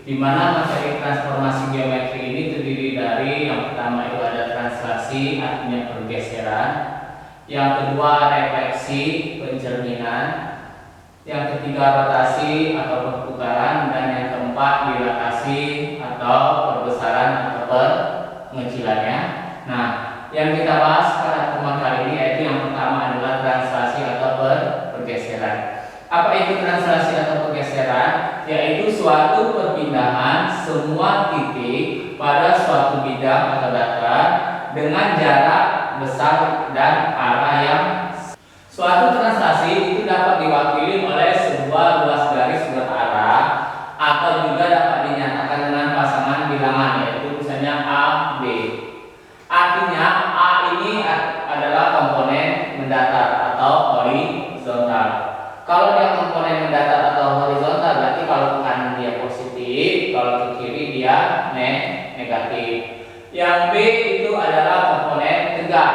di mana materi transformasi geometri ini terdiri dari yang pertama itu ada translasi, artinya pergeseran, yang kedua refleksi, pencerminan, yang ketiga rotasi atau perputaran, dan yang keempat dilatasi atau perbesaran atau pengecilannya. Nah, yang kita bahas pada pertemuan kali ini yaitu yang pertama adalah translasi atau pergeseran. Apa itu translasi atau pergeseran? Yaitu suatu perpindahan semua titik pada suatu bidang atau datar dengan jarak besar dan arah yang suatu translasi itu dapat diwakili oleh sebuah ruas garis berarah atau juga dapat dinyatakan dengan pasangan bilangan, yaitu misalnya A, B. Artinya A ini adalah komponen mendatar atau horizontal. Kalau dia komponen mendatar atau horizontal, berarti kalau ke kanan dia positif, kalau ke kiri dia negatif. Yang B itu adalah komponen tegak.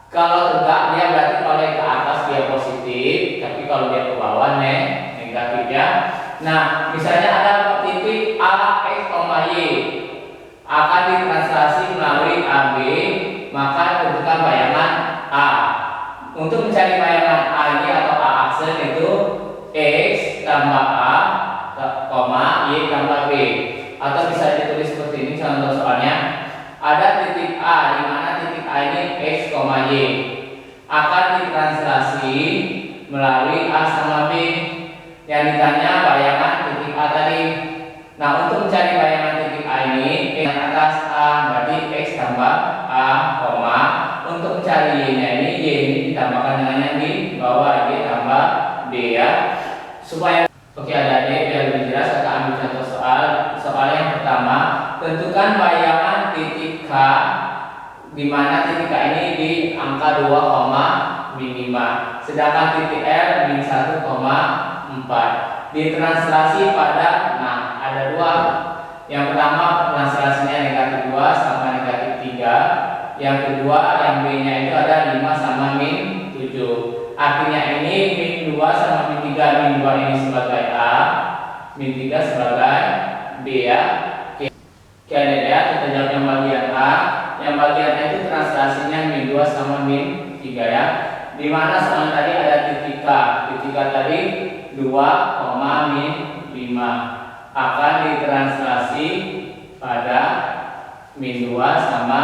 Kalau tegak dia berarti kalau ke atas dia positif, tapi kalau dia ke bawah negatif ya. Nah, misalnya ada titik A, X, Y akan ditranslasi melalui AB, maka tentukan bayangan A. Untuk mencari bayangan A ini atau A aksen itu X tambah A, Y tambah B. Atau bisa ditulis seperti ini contoh soalnya. Ada titik A di mana titik A ini X, Y akan ditranslasi melalui A sama B. Yang ditanya bayangan titik A tadi. Nah, untuk mencari bayangan titik A ini X atas A berarti X tambah A, untuk mencari Y-nya ini Y ini ditambahkan dengan yang di bawah Y tambah D ya. Supaya oke ada D biar lebih jelas, kita ambil contoh soal yang pertama. Tentukan bayangan titik K di mana titik K ini di angka 2, minimal. Sedangkan titik R min 1,4 ditranslasi pada, nah ada dua. Yang pertama translasinya negatif 2 sama negatif 3. Yang kedua yang B nya itu ada 5 sama min 7. Artinya ini min 2 sama min 3. Min 2 ini sebagai A, min 3 sebagai B ya. Oke ada ya, kita jawab yang bagian A. Yang bagian A itu translasinya min 2 sama min 3 ya. Dimana soal tadi ada titik K. Titik K tadi 2, min 5 akan ditranslasi pada min 2 sama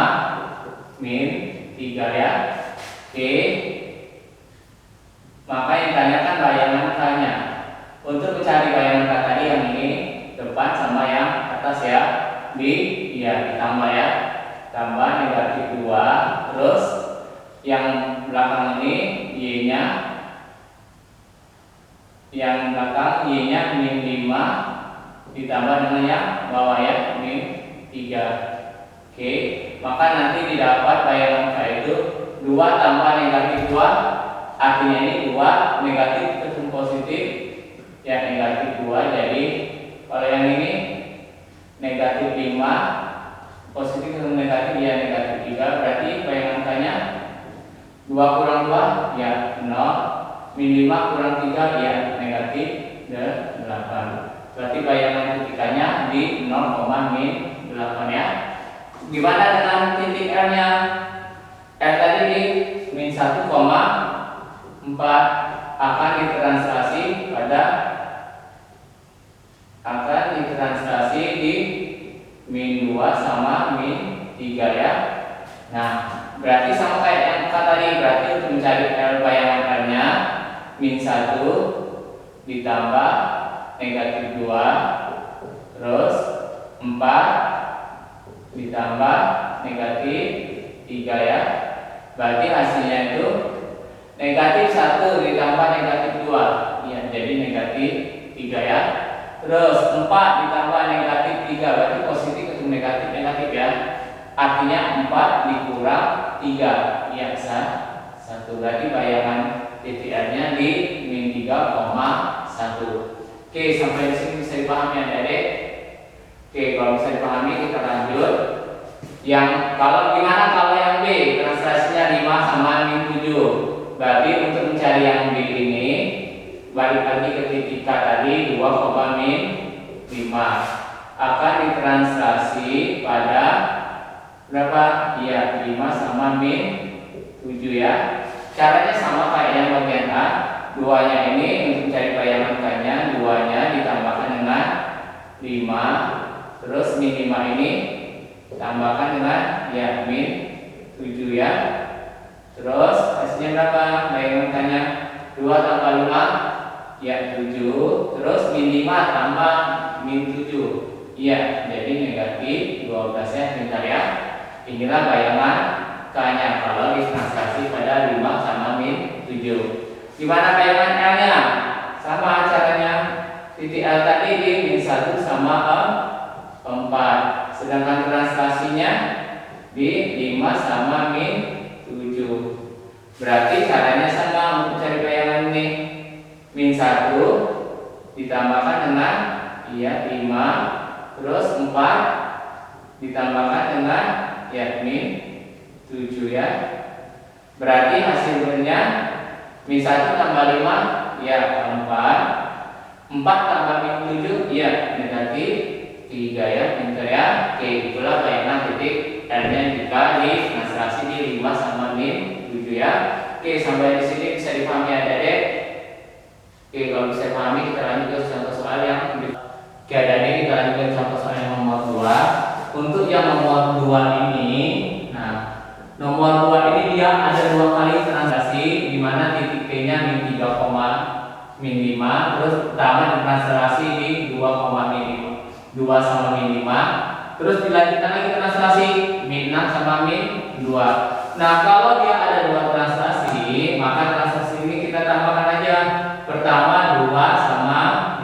min 3 ya. Oke. Maka yang ditanyakan bayangan K-nya. Untuk mencari bayangan K tadi yang ini depan sama yang atas ya. Ditambah ya. Tambah negatif 2. Terus yang belakang ini Y-nya, yang belakang Y-nya min 5 ditambah dengan yang bawah ya min 3. Oke, maka nanti didapat bayangan K itu 2 tambah negatif 2. Artinya ini 2 negatif ketemu positif ya, negatif 2. Jadi kalau yang ini negatif 5 positif ketemu negatif ya negatif 3. Berarti bayangan K nya 2 kurang 2 ya 0, min 5 kurang 3 ya negatif 8. Berarti bayangan titikanya di 0, min 8 ya. Gimana dengan titik R nya? R tadi di min 1,4 akan ditranslasi di min 2 sama min 3 ya. Nah, berarti sama kayak yang K tadi, berarti untuk mencari R bayangan R nya min 1 ditambah negatif 2 terus 4 ditambah negatif 3 ya. Berarti hasilnya itu negatif 1 ditambah negatif 2 ya, jadi negatif 3 ya. Terus 4 ditambah negatif 3 berarti positif ketemu negatif ya. Artinya 4 dikurang 3 ya 1. Berarti bayangan titik R nya di min 3,1. Oke, sampai di sini bisa dipahami adik-adik. Oke, kalau bisa dipahami kita lanjut. Yang gimana kalau yang B translasinya 5 sama min 7. Berarti untuk mencari yang B ini balik lagi ke titik K tadi 2, min 5. akan ditranslasi pada berapa? Ya, 5 sama min 7 ya. Caranya sama kayak yang bagian A. 2-nya ini untuk cari bayangan K-nya, 2-nya ditambahkan dengan 5. Terus min 5 ini tambahkan dengan ya min 7 ya. Terus hasilnya berapa? Bayangan K-nya 2 tambah 5 ya 7. Terus min 5 tambah min 7. Iya, jadi negatif 12 ya, bentar ya. Inilah bayangan K-nya kalau ditranslasi pada 5 sama min 7. Gimana bayangan L-nya? Sama caranya. Titik L tadi di min 1 sama 4. Sedangkan translasinya di 5 sama min 7. Berarti caranya sama untuk cari bayangan ini. Min 1 ditambahkan dengan ya 5. Terus 4 ditambahkan dengan ya min 7 ya. Berarti hasilnya min 1 tambah 5 ya 4. 4 tambah min 7 ya negatif 3 ya. Pintar ya. Oke, itulah bayangan titik L-nya jika ditranslasi di 5 sama min 7 ya. Oke, sampai di sini bisa dipahami ya Adik-adik. Oke, kalau bisa dipahami kita lanjut ke contoh soal yang Oke, Adik-adik, kita lanjut ke contoh soal yang nomor 2. Untuk yang nomor 2 ini, nah, nomor 2 ini dia ada 2 kali translasi di mana titik P-nya min 3, min 5, terus pertama ditranslasi di 2 sama min 5, terus dilanjutkan lagi translasi min 6 sama min 2. Nah, kalau dia ada 2 translasi, maka translasi ini kita tambahkan aja. Pertama 2 sama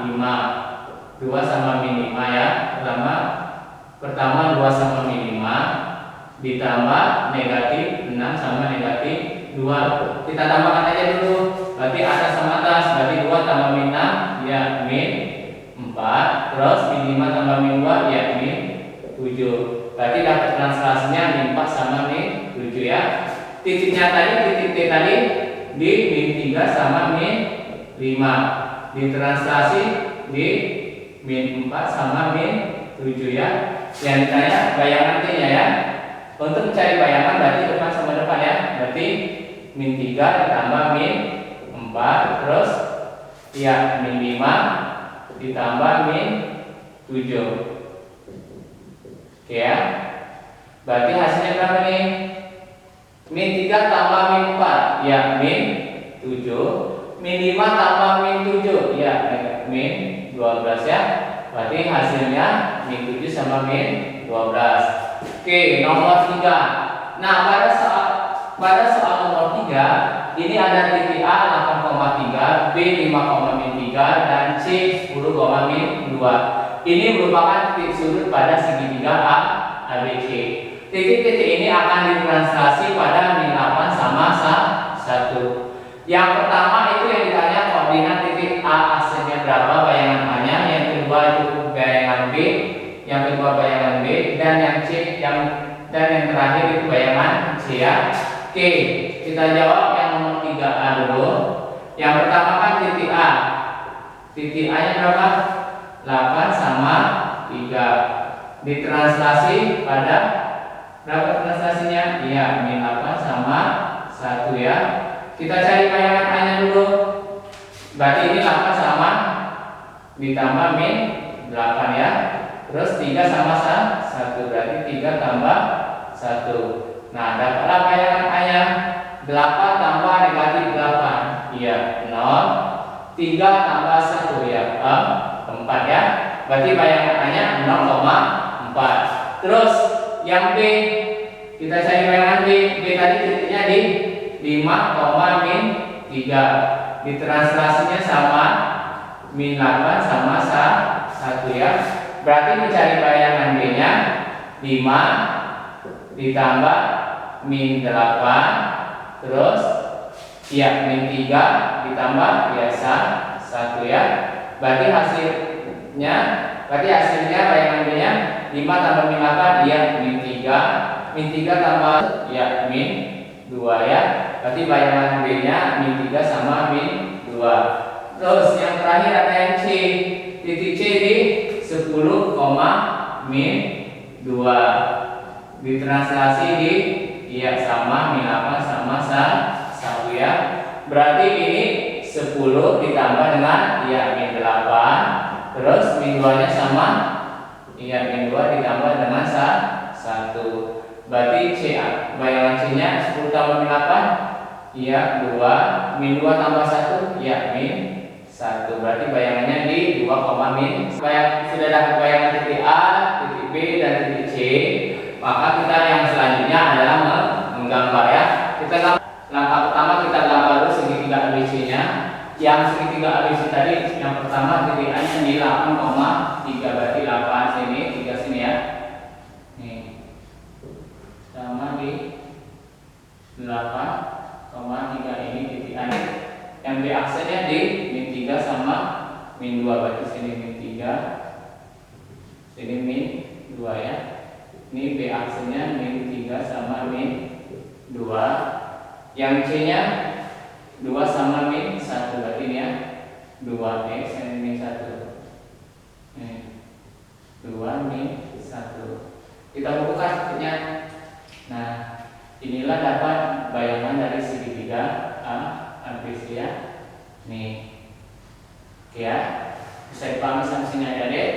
5. 2 sama min 5 ya. Pertama 2 sama min 5 ditambah negatif 6 sama negatif 2. Kita tambahkan aja dulu. Berarti atas sama atas. Berarti 2 tambah min 6 ya min 4. Terus min 5 tambah min 2 ya min 7. Berarti dapat translasinya min 4 sama min 7 ya. Titiknya tadi, titik T tadi di min 3 sama min 5. Ditranslasi di min 4 sama min 7 ya. Yang ditanya bayangan T-nya ya. Untuk mencari bayangan berarti depan sama depan ya. Berarti min 3 ditambah min 4. Terus ya min 5 ditambah min 7. Oke ya. Berarti hasilnya berapa nih? Min 3 tambah min 4 ya min 7. Min 5 tambah min 7 ya min 12 ya. Berarti hasilnya min 7 sama min 12. Oke, nomor 3. Nah, pada soal nomor 3 ini ada titik A 8,3, B 5,3 dan C 10,2. Ini merupakan titik sudut pada segitiga ABC. Titik-titik ini akan ditranslasi pada min 8 sama 1. Yang pertama itu yang ditanya koordinat titik A aksennya berapa, bayangan A-nya. Yang kedua itu bayangan B, yang kedua bayangan B, dan yang C dan yang terakhir itu bayangan C ya. Oke, kita jawab yang nomor 3A dulu. Yang pertama kan titik A. Titik A-nya berapa? 8 sama 3. Ditranslasi pada berapa translasinya? Iya, min 8 sama 1 ya. Kita cari bayangan A-nya dulu. Berarti ini 8 sama ditambah min 8 ya. Terus 3 sama 1, berarti 3 tambah 1. Nah, dapatlah bayangan A-nya. 8 tambah negatif 8. Iya, 0. 3 tambah 1 ya, 4 ya. Berarti bayangan A-nya 0,4. Terus yang B, kita cari bayangan B. B tadi titiknya di 5, min 3. Ditranslasinya sama min 8 sama 1 ya. Berarti mencari bayangan B-nya 5 ditambah min 8 terus ya min 3 ditambah biasa 1 ya. Berarti hasilnya bayangan B-nya 5 tambah min 8 ya min 3. Min 3 tambah ya min 2 ya. Berarti bayangan B-nya min 3 sama min 2. Terus yang terakhir ada yang C. Titik C di 10, min 2. Ditranslasi di ya sama min 8 sama 1 ya. Berarti ini 10 ditambah dengan ya min 8. Terus min 2 nya sama ya min 2 ditambah dengan 1. Berarti bayangan C nya 10 tambah min 8 ya 2, min 2 tambah 1 ya min 1. Berarti bayangannya di 2, min. Sudah dapat bayangan titik A, titik B, dan titik C. Maka kita yang selanjutnya adalah menggambar ya. Langkah pertama kita gambar dulu segitiga ABC-nya. Yang segitiga ABC tadi yang pertama titik A nya di 8,3, berarti 8 sini, 3 sini ya. Nih. Sama di 8,3 ini titik A nya. Yang B aksennya di min 3 sama min 2, berarti sini min 3, sini min 2 ya. Ini B aksennya min 3 sama min 2. Yang C nya 2 sama min 1, berarti ini ya 2x yang min 1. 2 min 1. Kita buka titiknya. Nah, inilah dapat bayangan dari segitiga ABC ya. Nih. Oke ya. Bisa dipahami sampai sini adik-adik?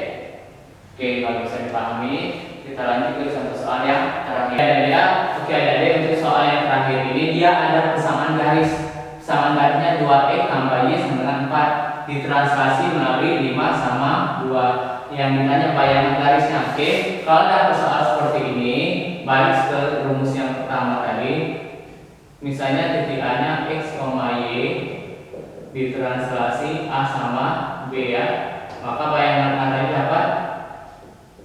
Oke, kalau bisa dipahami, kita lanjut ke satu soal yang terakhir ya. Oke adik-adik, untuk soal yang terakhir ini dia ada persamaan garis. Persamaan garisnya 2x tambah y sama dengan 4. Ditranslasi melalui 5 sama 2. Yang ditanya bayangan garisnya. Oke, kalau ada soal seperti ini, balik ke rumus yang pertama tadi. Misalnya titik A nya x, y, ditranslasi A sama B ya. Maka bayangan A tadi dapat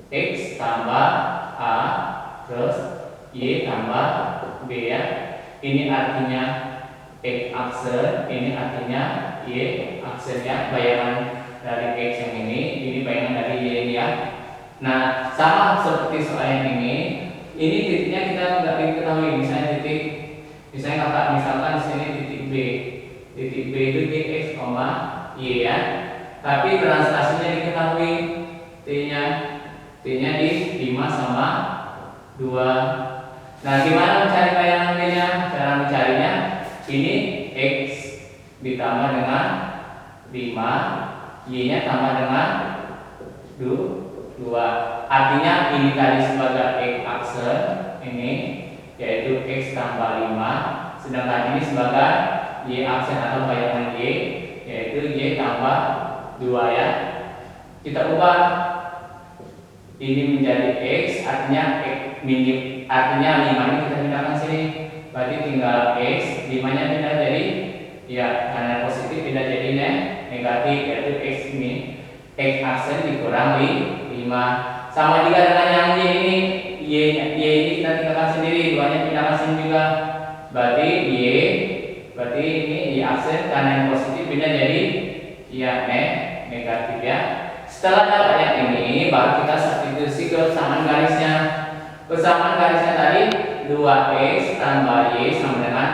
x tambah A terus y tambah B ya. Ini artinya x aksen, ini artinya y aksen ya. Bayangan dari x yang ini bayangan dari y ini ya. Nah, sama seperti soal yang ini titiknya kita nggak diketahui. Misalnya kakak misalkan di sini titik B itu di x, y ya. Tapi translasinya diketahui t-nya di 5 sama 2. Nah, gimana mencari bayangan B-nya? Cara mencarinya ini x ditambah dengan 5, y-nya tambah dengan 2. Artinya ini tadi sebagai x aksen ini yaitu x tambah 5, sedangkan ini sebagai y aksen atau bayangan y yaitu y tambah 2 ya. Kita ubah ini menjadi x, artinya artinya 5 ini kita pindahkan sini, berarti tinggal x, 5 nya pindah jadi ya karena positif pindah jadi negatif, yaitu x min x aksen dikurang 5. Sama juga dengan yang y ini, y ini kita tinggalkan sendiri, 2 nya pindahkan sini juga, berarti ini y aksen karena yang positif pindah jadi ya negatif ya. Setelah dapat yang ini, baru kita substitusi ke persamaan garisnya. Persamaan garisnya tadi 2x tambah y sama dengan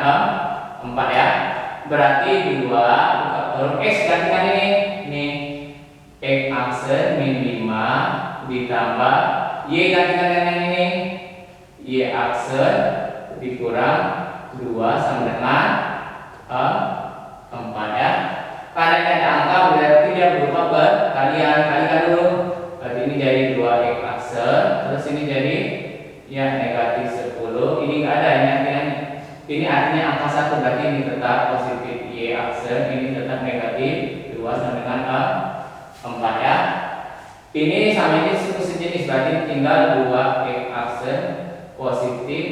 4 ya. Berarti 2 kalau x gantikan ini x aksen min 5 ditambah y gantikan dengan ini y aksen dikurang 2 sama dengan 4 ya. Karena ada angka berarti dia berupa berkalian, kalikan dulu. Berarti ini jadi 2x aksen, terus ini jadi ya negatif 10. Ini enggak ada ini artinya angka 1, berarti ini tetap positif y aksen, ini tetap negatif 2 sama dengan 4 ya. Ini sama ini sejenis, berarti tinggal 2x aksen positif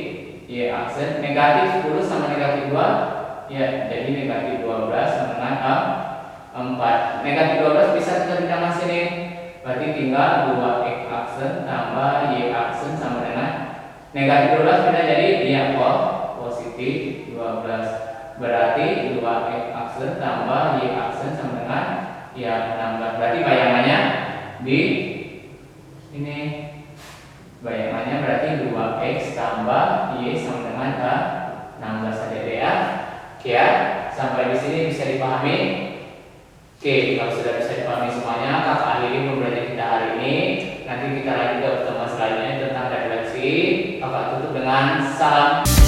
y aksen, negatif 10 sama negatif 2 ya, jadi negatif 12 sama dengan 4. Negatif 12 bisa kita pindahkan sini, berarti tinggal 2x aksen tambah y aksen sama dengan negatif 12 pindah jadi ya positif 12. Berarti 2x aksen tambah y aksen sama dengan ya 16. Berarti bayangannya di ini bayangannya berarti 2x tambah y sama dengan 16 saja deh ya. Oke ya, sampai di sini bisa dipahami. Oke, kalau sudah bisa dipahami semuanya, kakak akhiri pembelajaran kita hari ini. Nanti kita lanjut ke pertemuan selanjutnya tentang refleksi. Kakak tutup dengan salam.